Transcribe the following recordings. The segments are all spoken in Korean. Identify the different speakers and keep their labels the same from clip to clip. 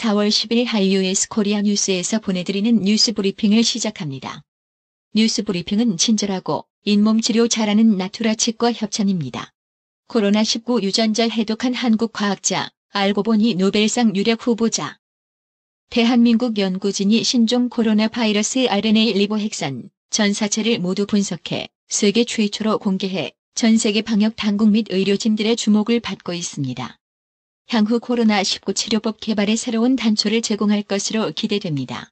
Speaker 1: 4월 10일 HIUS 코리아 뉴스에서 보내드리는 뉴스 브리핑을 시작합니다. 뉴스 브리핑은 친절하고 잇몸 치료 잘하는 나투라 치과 협찬입니다. 코로나19 유전자 해독한 한국 과학자, 알고 보니 노벨상 유력 후보자. 대한민국 연구진이 신종 코로나 바이러스 RNA 리보핵산 전사체를 모두 분석해 세계 최초로 공개해 전 세계 방역 당국 및 의료진들의 주목을 받고 있습니다. 향후 코로나19 치료법 개발에 새로운 단초를 제공할 것으로 기대됩니다.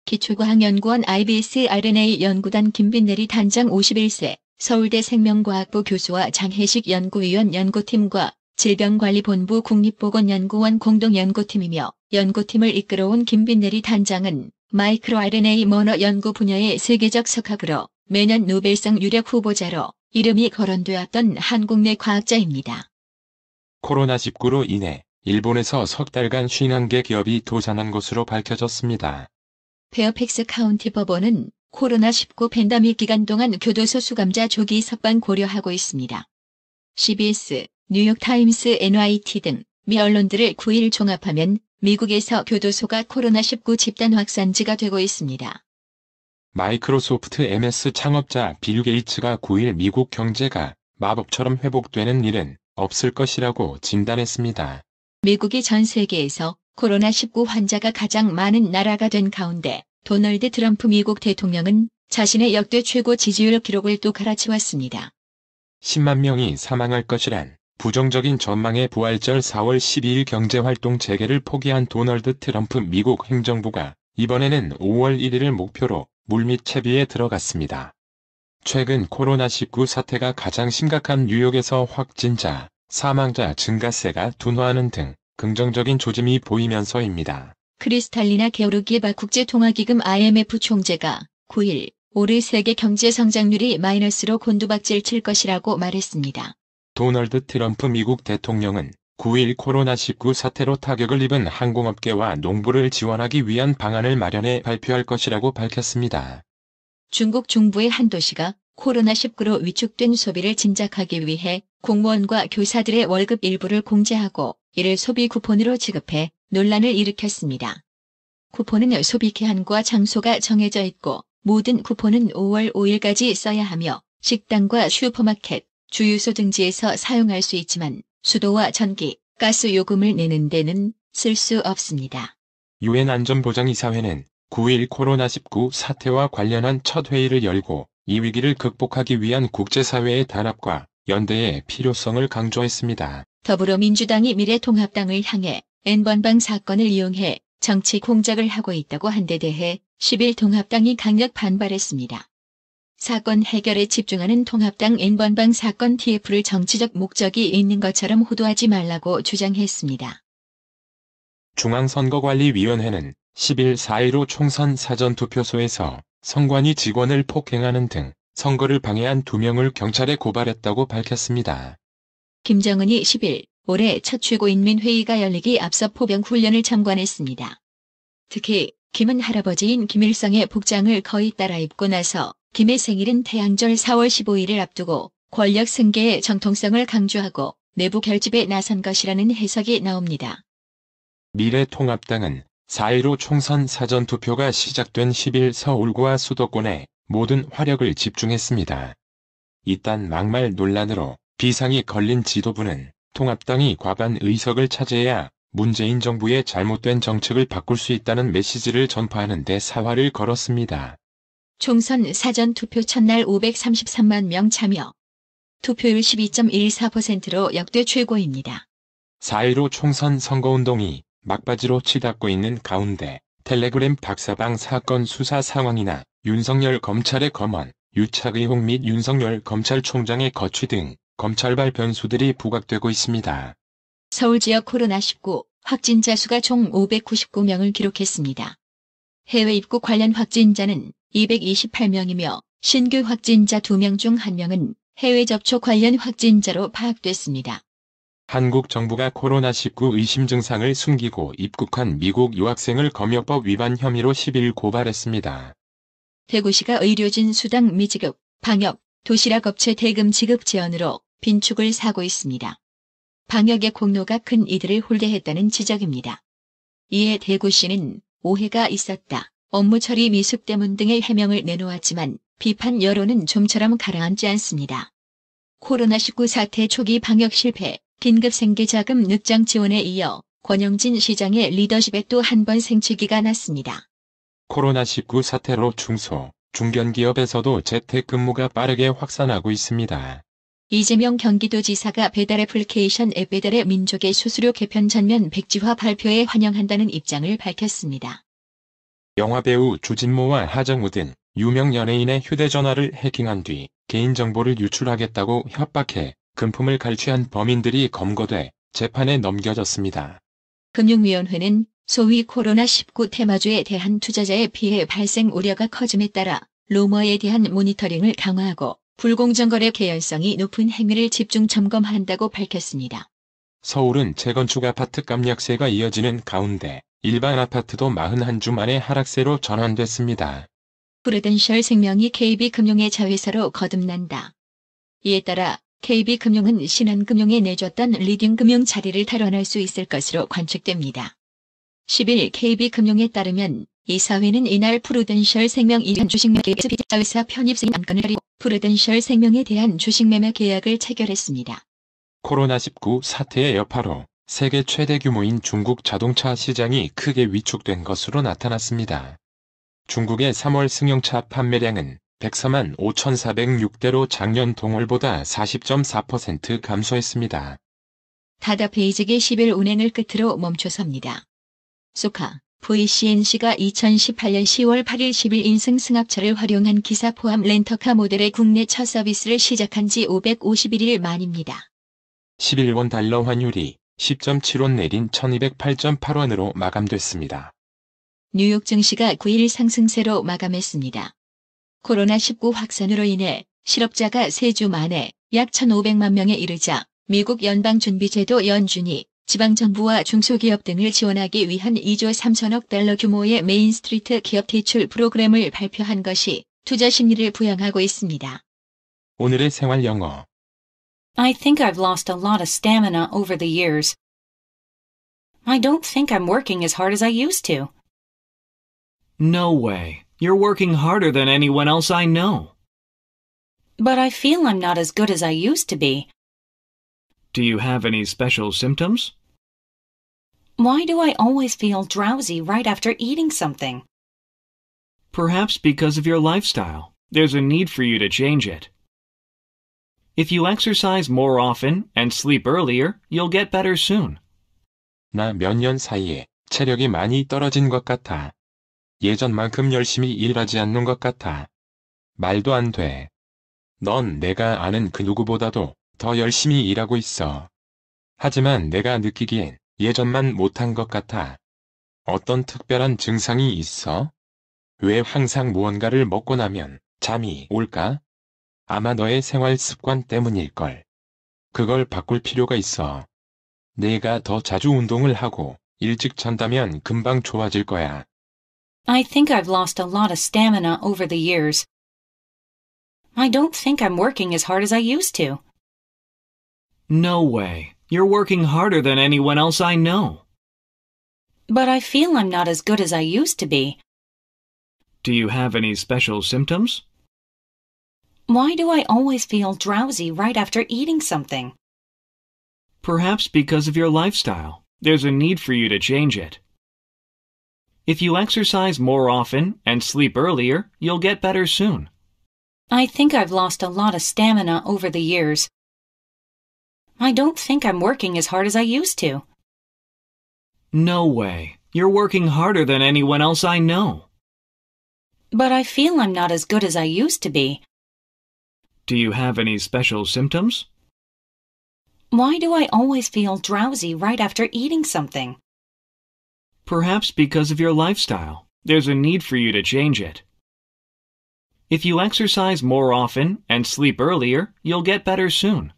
Speaker 1: 기초과학연구원 IBS RNA 연구단 김빈내리 단장 51세, 서울대 생명과학부 교수와 장혜식 연구위원 연구팀과 질병관리본부 국립보건연구원 공동연구팀이며 연구팀을 이끌어온 김빈내리 단장은 마이크로 RNA 모너 연구 분야의 세계적 석학으로 매년 노벨상 유력 후보자로 이름이 거론되었던 한국 내 과학자입니다.
Speaker 2: 코로나19로 인해 일본에서 석 달간 51개 기업이 도산한 것으로 밝혀졌습니다.
Speaker 1: 페어팩스 카운티 법원은 코로나19 팬데믹 기간 동안 교도소 수감자 조기 석방 고려하고 있습니다. CBS, 뉴욕타임스, NYT 등 미 언론들을 9일 종합하면 미국에서 교도소가 코로나19 집단 확산지가 되고 있습니다.
Speaker 2: 마이크로소프트 MS 창업자 빌 게이츠가 9일 미국 경제가 마법처럼 회복되는 일은 없을 것이라고 진단했습니다.
Speaker 1: 미국이 전 세계에서 코로나19 환자가 가장 많은 나라가 된 가운데 도널드 트럼프 미국 대통령은 자신의 역대 최고 지지율 기록을 또 갈아치웠습니다.
Speaker 2: 10만 명이 사망할 것이란 부정적인 전망의 부활절 4월 12일 경제활동 재개를 포기한 도널드 트럼프 미국 행정부가 이번에는 5월 1일을 목표로 물밑 채비에 들어갔습니다. 최근 코로나19 사태가 가장 심각한 뉴욕에서 확진자, 사망자 증가세가 둔화하는 등 긍정적인 조짐이 보이면서입니다.
Speaker 1: 크리스탈리나 게오르기에바 국제통화기금 IMF 총재가 9일 올해 세계 경제 성장률이 마이너스로 곤두박질 칠 것이라고 말했습니다.
Speaker 2: 도널드 트럼프 미국 대통령은 9일 코로나19 사태로 타격을 입은 항공업계와 농부를 지원하기 위한 방안을 마련해 발표할 것이라고 밝혔습니다.
Speaker 1: 중국 중부의 한 도시가 코로나19로 위축된 소비를 진작하기 위해 공무원과 교사들의 월급 일부를 공제하고 이를 소비 쿠폰으로 지급해 논란을 일으켰습니다. 쿠폰은 소비 기한과 장소가 정해져 있고 모든 쿠폰은 5월 5일까지 써야 하며 식당과 슈퍼마켓, 주유소 등지에서 사용할 수 있지만 수도와 전기, 가스 요금을 내는 데는 쓸 수 없습니다.
Speaker 2: 유엔 안전보장이사회는 9일 코로나19 사태와 관련한 첫 회의를 열고 이 위기를 극복하기 위한 국제사회의 단합과 연대의 필요성을 강조했습니다.
Speaker 1: 더불어민주당이 미래통합당을 향해 N번방 사건을 이용해 정치 공작을 하고 있다고 한 데 대해 10일 통합당이 강력 반발했습니다. 사건 해결에 집중하는 통합당 N번방 사건 TF를 정치적 목적이 있는 것처럼 호도하지 말라고 주장했습니다.
Speaker 2: 중앙선거관리위원회는 10일 4.15 총선 사전투표소에서 선관위 직원을 폭행하는 등 선거를 방해한 2명을 경찰에 고발했다고 밝혔습니다.
Speaker 1: 김정은이 10일 올해 첫 최고인민회의가 열리기 앞서 포병훈련을 참관했습니다. 특히 김은 할아버지인 김일성의 복장을 거의 따라 입고 나서 김의 생일인 태양절 4월 15일을 앞두고 권력 승계의 정통성을 강조하고 내부 결집에 나선 것이라는 해석이 나옵니다.
Speaker 2: 미래통합당은 4.15 총선 사전투표가 시작된 10일 서울과 수도권에 모든 화력을 집중했습니다. 이딴 막말 논란으로 비상이 걸린 지도부는 통합당이 과반 의석을 차지해야 문재인 정부의 잘못된 정책을 바꿀 수 있다는 메시지를 전파하는 데 사활을 걸었습니다.
Speaker 1: 총선 사전투표 첫날 533만 명 참여. 투표율 12.14%로 역대 최고입니다.
Speaker 2: 4.15 총선 선거운동이 막바지로 치닫고 있는 가운데 텔레그램 박사방 사건 수사 상황이나 윤석열 검찰의 검언, 유착 의혹 및 윤석열 검찰총장의 거취 등 검찰발 변수들이 부각되고 있습니다.
Speaker 1: 서울 지역 코로나19 확진자 수가 총 599명을 기록했습니다. 해외 입국 관련 확진자는 228명이며 신규 확진자 2명 중 1명은 해외 접촉 관련 확진자로 파악됐습니다.
Speaker 2: 한국 정부가 코로나19 의심 증상을 숨기고 입국한 미국 유학생을 검역법 위반 혐의로 10일 고발했습니다.
Speaker 1: 대구시가 의료진 수당 미지급, 방역, 도시락 업체 대금 지급 제한으로 빈축을 사고 있습니다. 방역의 공로가 큰 이들을 홀대했다는 지적입니다. 이에 대구시는 오해가 있었다, 업무 처리 미숙 때문 등의 해명을 내놓았지만 비판 여론은 좀처럼 가라앉지 않습니다. 코로나19 사태 초기 방역 실패, 긴급 생계자금 늑장 지원에 이어 권영진 시장의 리더십에 또 한 번 생취기가 났습니다.
Speaker 2: 코로나19 사태로 중소, 중견기업에서도 재택근무가 빠르게 확산하고 있습니다.
Speaker 1: 이재명 경기도지사가 배달 애플리케이션 앱 배달의 민족의 수수료 개편 전면 백지화 발표에 환영한다는 입장을 밝혔습니다.
Speaker 2: 영화배우 주진모와 하정우 등 유명 연예인의 휴대전화를 해킹한 뒤 개인정보를 유출하겠다고 협박해 금품을 갈취한 범인들이 검거돼 재판에 넘겨졌습니다.
Speaker 1: 금융위원회는 소위 코로나19 테마주에 대한 투자자의 피해 발생 우려가 커짐에 따라 루머에 대한 모니터링을 강화하고 불공정거래 개연성이 높은 행위를 집중 점검한다고 밝혔습니다.
Speaker 2: 서울은 재건축 아파트값 약세가 이어지는 가운데 일반 아파트도 41주 만에 하락세로 전환됐습니다.
Speaker 1: 프루덴셜 생명이 KB금융의 자회사로 거듭난다. 이에 따라 KB금융은 신한금융에 내줬던 리딩금융 자리를 탈환할 수 있을 것으로 관측됩니다. 10일 KB금융에 따르면 이사회는 이날 프루덴셜 생명 이전 주식매매 자회사 편입 승인 안건을 가리고 프루덴셜 생명에 대한 주식매매 계약을 체결했습니다.
Speaker 2: 코로나19 사태의 여파로 세계 최대 규모인 중국 자동차 시장이 크게 위축된 것으로 나타났습니다. 중국의 3월 승용차 판매량은 104만 5,406대로 작년 동월보다 40.4% 감소했습니다.
Speaker 1: 타다 베이직이 10일 운행을 끝으로 멈춰섭니다. 소카, VCNC가 2018년 10월 8일 10일 인승 승합차를 활용한 기사 포함 렌터카 모델의 국내 첫 서비스를 시작한 지 551일 만입니다.
Speaker 2: 11원 달러 환율이 10.7원 내린 1208.8원으로 마감됐습니다.
Speaker 1: 뉴욕 증시가 9일 상승세로 마감했습니다. 코로나19 확산으로 인해 실업자가 3주 만에 약 1,500만 명에 이르자 미국 연방준비제도 연준이 지방정부와 중소기업 등을 지원하기 위한 2조 3천억 달러 규모의 메인스트리트 기업 대출 프로그램을 발표한 것이 투자 심리를 부양하고 있습니다.
Speaker 2: 오늘의 생활 영어.
Speaker 3: I think I've lost a lot of stamina over the years. I don't think I'm working as hard as I used to.
Speaker 4: No way. You're working harder than anyone else I know.
Speaker 3: But I feel I'm not as good as I used to be.
Speaker 4: Do you have any special symptoms?
Speaker 3: Why do I always feel drowsy right after eating something?
Speaker 4: Perhaps because of your lifestyle. There's a need for you to change it. If you exercise more often and sleep earlier, you'll get better soon.
Speaker 2: 나 몇 년 사이에 체력이 많이 떨어진 것 같아. 예전만큼 열심히 일하지 않는 것 같아. 말도 안 돼. 넌 내가 아는 그 누구보다도 더 열심히 일하고 있어. 하지만 내가 느끼기엔 예전만 못한 것 같아. 어떤 특별한 증상이 있어? 왜 항상 무언가를 먹고 나면 잠이 올까? 아마 너의 생활 습관 때문일걸. 그걸 바꿀 필요가 있어. 내가 더 자주 운동을 하고 일찍 잔다면 금방 좋아질 거야.
Speaker 3: I think I've lost a lot of stamina over the years. I don't think I'm working as hard as I used to.
Speaker 4: No way. You're working harder than anyone else I know.
Speaker 3: But I feel I'm not as good as I used to be.
Speaker 4: Do you have any special symptoms?
Speaker 3: Why do I always feel drowsy right after eating something?
Speaker 4: Perhaps because of your lifestyle. There's a need for you to change it. If you exercise more often and sleep earlier, you'll get better soon.
Speaker 3: I think I've lost a lot of stamina over the years. I don't think I'm working as hard as I used to.
Speaker 4: No way. You're working harder than anyone else I know.
Speaker 3: But I feel I'm not as good as I used to be.
Speaker 4: Do you have any special symptoms?
Speaker 3: Why do I always feel drowsy right after eating something?
Speaker 4: Perhaps because of your lifestyle. There's a need for you to change it. If you exercise more often and sleep earlier, you'll get better soon.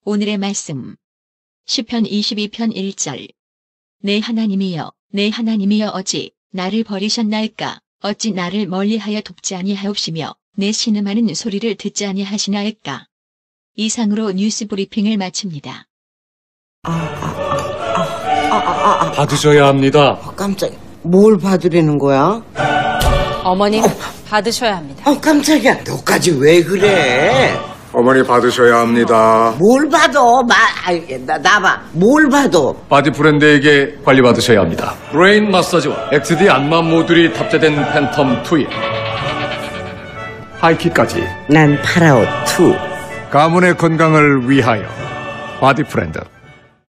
Speaker 1: 오늘의 말씀. 시편 22편 1절. 내 하나님이여, 내 하나님이여 어찌 나를 버리셨나이까? 어찌 나를 멀리하여 돕지 아니하옵시며 내 신음하는 소리를 듣지 아니하시나이까? 이상으로 뉴스 브리핑을 마칩니다.
Speaker 5: 받으셔야 합니다.
Speaker 6: 깜짝이야. 뭘 받으려는 거야?
Speaker 7: 어머님, 받으셔야 합니다.
Speaker 6: 깜짝이야. 너까지 왜 그래?
Speaker 5: 어머니 받으셔야 합니다.
Speaker 6: 뭘 받아? 나봐. 뭘 받아?
Speaker 5: 바디 브랜드에게 관리받으셔야 합니다. 브레인 마사지와 XD 안마 모듈이 탑재된 팬텀 2에 하이킥까지
Speaker 6: 난 파라오 2.
Speaker 5: 가문의 건강을 위하여 바디 브랜드.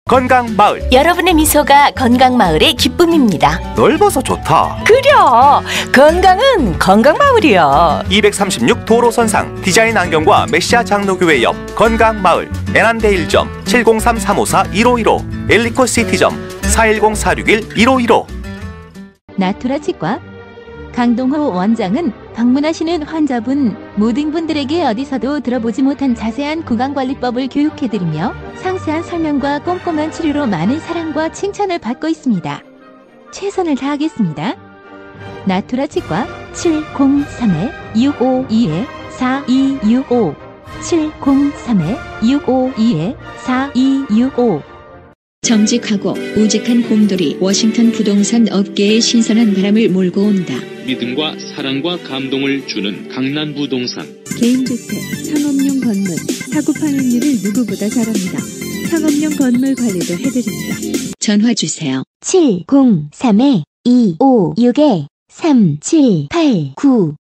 Speaker 8: 건강마을.
Speaker 9: 여러분의 미소가 건강마을의 기쁨입니다.
Speaker 8: 넓어서 좋다.
Speaker 9: 그려! 건강은 건강마을이야.
Speaker 8: 236 도로선상 디자인 안경과 메시아 장로교회 옆 건강마을. 애난데일점 703-354-1515 엘리코시티점 410-461-1515.
Speaker 10: 나투라 치과 강동호 원장은 방문하시는 환자분 모든 분들에게 어디서도 들어보지 못한 자세한 구강관리법을 교육해드리며 상세한 설명과 꼼꼼한 치료로 많은 사랑과 칭찬을 받고 있습니다. 최선을 다하겠습니다. 나투라 치과 703-652-4265 703-652-4265
Speaker 1: 정직하고 우직한 곰돌이 워싱턴 부동산 업계에 신선한 바람을 몰고 온다.
Speaker 11: 믿음과 사랑과 감동을 주는 강남 부동산.
Speaker 12: 개인주택, 상업용 건물, 사고 파행률을 누구보다 잘합니다. 상업용 건물 관리도 해드립니다.
Speaker 1: 전화 주세요.
Speaker 10: 703-256-3789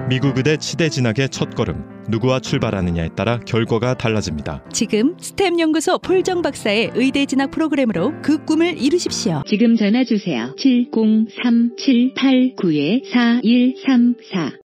Speaker 13: 미국 의대 치대 진학의 첫걸음. 누구와 출발하느냐에 따라 결과가 달라집니다.
Speaker 12: 지금 스템 연구소 폴정 박사의 의대 진학 프로그램으로 그 꿈을 이루십시오.
Speaker 1: 지금 전화 주세요. 703-789-4134